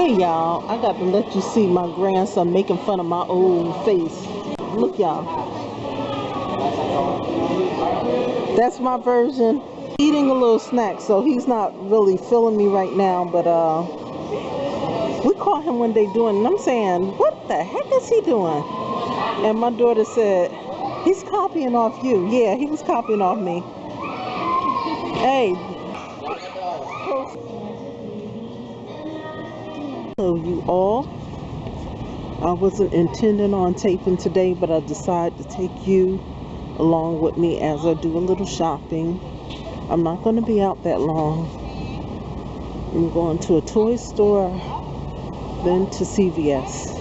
Hey y'all, I got to let you see my grandson making fun of my old face. Look y'all. That's my version. Eating a little snack, so he's not really feeling me right now, but we caught him one day doing, and I'm saying, what the heck is he doing? And my daughter said, he's copying off you. Yeah, he was copying off me. Hey. So you all, I wasn't intending on taping today, but I decided to take you along with me as I do a little shopping. I'm not going to be out that long. I'm going to a toy store, then to CVS.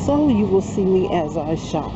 So you will see me as I shop.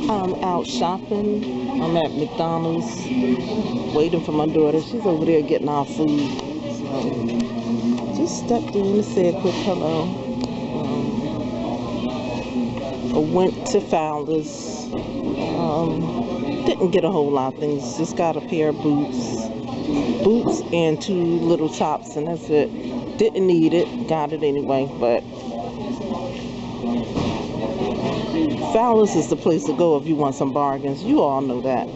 I'm out shopping. I'm at McDonald's waiting for my daughter. She's over there getting our food. So just stepped in to say a quick hello. I went to Fowler's. Didn't get a whole lot of things. Just got a pair of boots and 2 little tops, and that's it. Didn't need it. Got it anyway, but Fowler's is the place to go if you want some bargains. You all know that.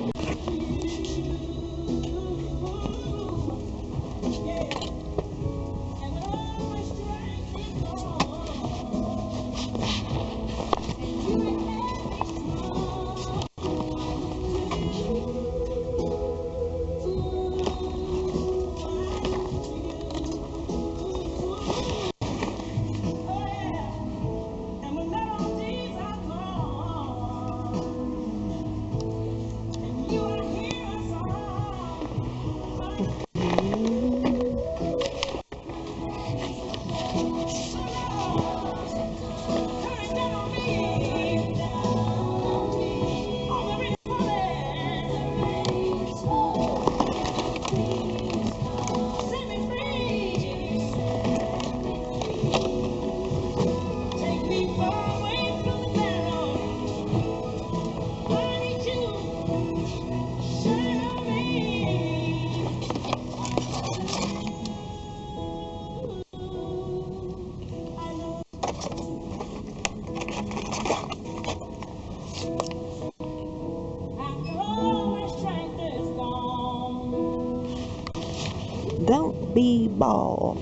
B-ball.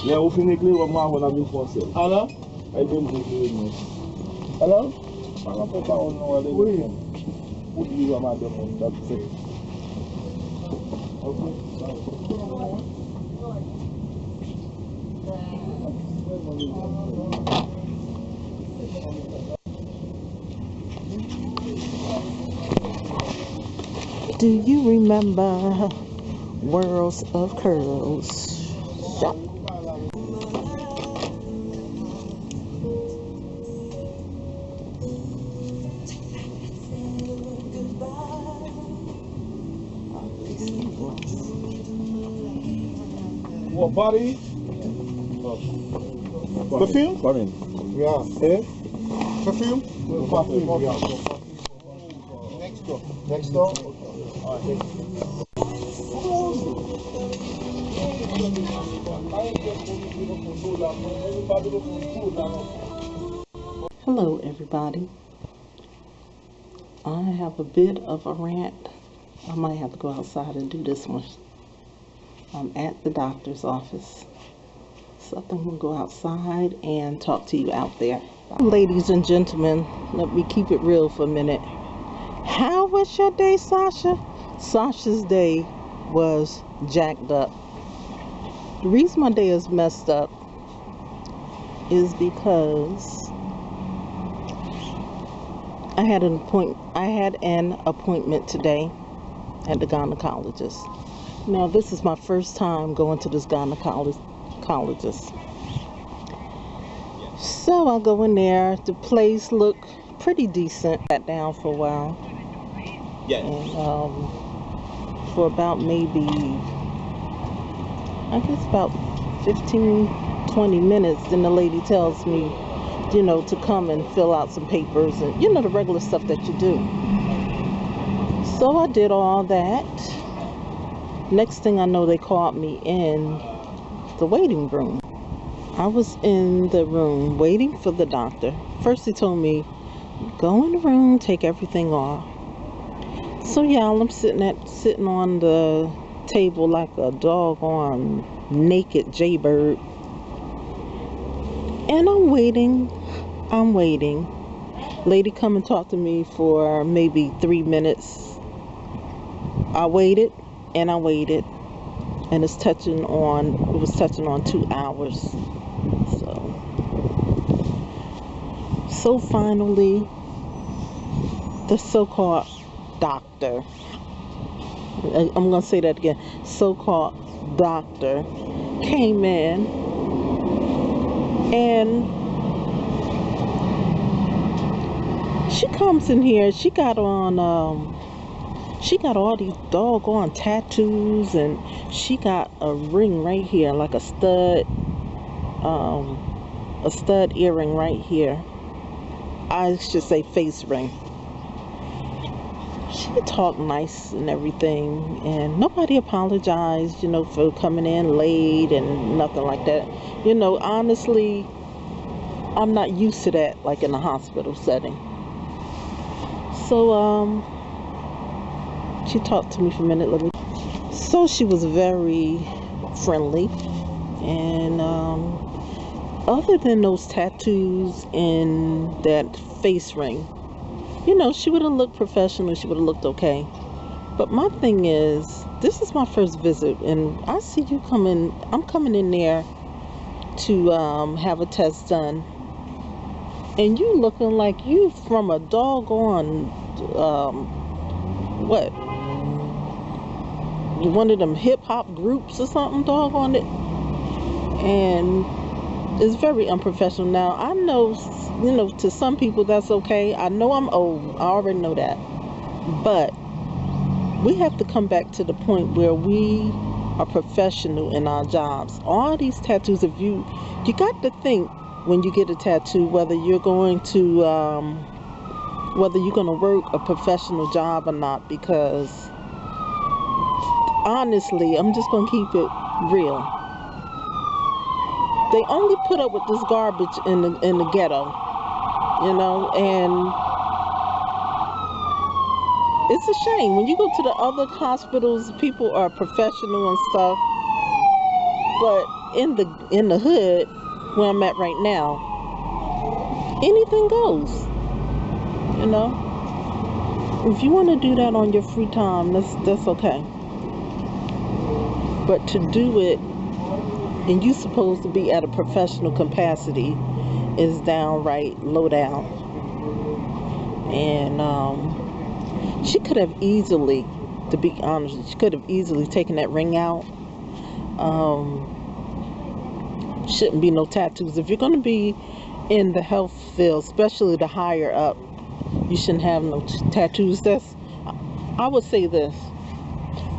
Là, au final, on a mis français. Alors? Alors? Par rapport à on oui. Pour dire à madame, on a fait. Do you remember Worlds of Curls? Shop. What body? Perfume? Perfume. Yeah. Eh? Perfume? Perfume. Yeah. Next door. Next door. All right. Hello, everybody. I have a bit of a rant. I might have to go outside and do this one. I'm at the doctor's office, so I think I'm gonna go outside and talk to you out there. Ladies and gentlemen, let me keep it real for a minute. How was your day, Sasha? Sasha's day was jacked up. The reason my day is messed up is because I had an appointment today at the gynecologist. Now, this is my first time going to this gynecologist. So I go in there. The place looked pretty decent. Sat down for a while. Yes. And for about maybe, I guess about 15-20 minutes, then the lady tells me, you know, to come and fill out some papers and, you know, the regular stuff that you do. So I did all that. Next thing I know, they called me in the waiting room. I was in the room waiting for the doctor. First he told me, go in the room, take everything off. So y'all, I'm sitting on the table like a doggone naked jaybird. And I'm waiting. Lady come and talk to me for maybe 3 minutes. I waited. And I waited, and it was touching on 2 hours. So finally, the so-called doctor, I'm gonna say that again, so-called doctor came in, and she comes in here. She got on she got all these doggone tattoos, and she got a ring right here, like a stud earring right here. I should say face ring. She talked nice and everything, and nobody apologized, you know, for coming in late and nothing like that. You know, honestly, I'm not used to that, like in a hospital setting. So, she talked to me for a minute. So she was very friendly, and other than those tattoos and that face ring, you know, she would have looked professional. She would have looked okay. But my thing is, this is my first visit, and I see you coming. I'm coming in there to have a test done, and you looking like you from a doggone what? one of them hip-hop groups or something, dog, on it. And it's very unprofessional. Now, I know, you know, to some people that's okay. I know I'm old. I already know that. But we have to come back to the point where we are professional in our jobs. All these tattoos, if you got to think when you get a tattoo, whether you're going to work a professional job or not, because honestly, I'm just going to keep it real. They only put up with this garbage in the ghetto, you know, and it's a shame. When you go to the other hospitals, people are professional and stuff, but in the hood where I'm at right now, anything goes, you know. If you want to do that on your free time, that's okay. But to do it, and you supposed to be at a professional capacity, is downright low down. And she could have easily, to be honest, she could have easily taken that ring out. Shouldn't be no tattoos. If you're going to be in the health field, especially the higher up, you shouldn't have no tattoos. I would say this: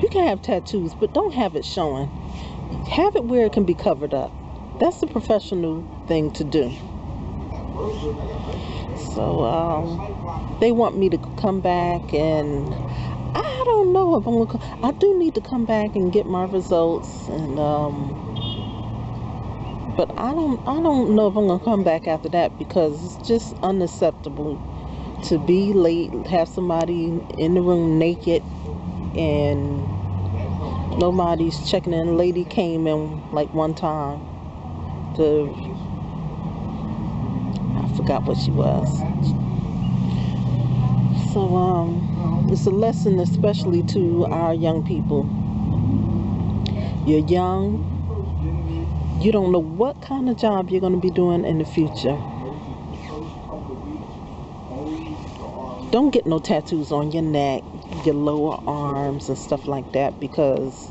you can have tattoos, but don't have it showing. Have it where it can be covered up. That's the professional thing to do. So they want me to come back, and I don't know if I'm gonna. I do need to come back and get my results, and but I don't know if I'm gonna come back after that, because it's just unacceptable to be late, have somebody in the room naked, and nobody's checking in. A lady came in like one time I forgot what she was. So it's a lesson, especially to our young people. You're young. You don't know what kind of job you're going to be doing in the future. Don't get no tattoos on your neck, your lower arms and stuff like that, because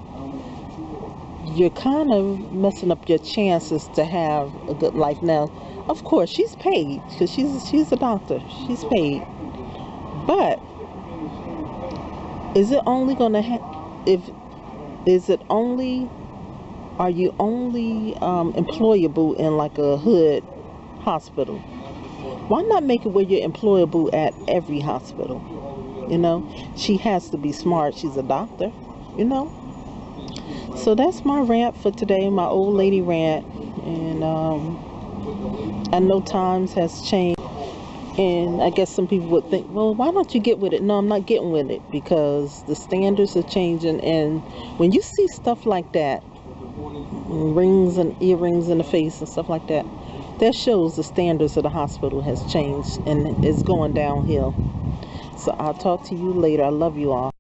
you're kind of messing up your chances to have a good life. Now, of course, she's paid, because she's a doctor. She's paid. But is it only going to are you only employable in like a hood hospital? Why not make it where you're employable at every hospital? You know, she has to be smart. She's a doctor, you know. So that's my rant for today, my old lady rant. And I know times has changed, and I guess some people would think, well, why don't you get with it? No, I'm not getting with it, because the standards are changing. And when you see stuff like that, rings and earrings in the face and stuff like that, that shows the standards of the hospital has changed and it's going downhill. So I'll talk to you later. I love you all.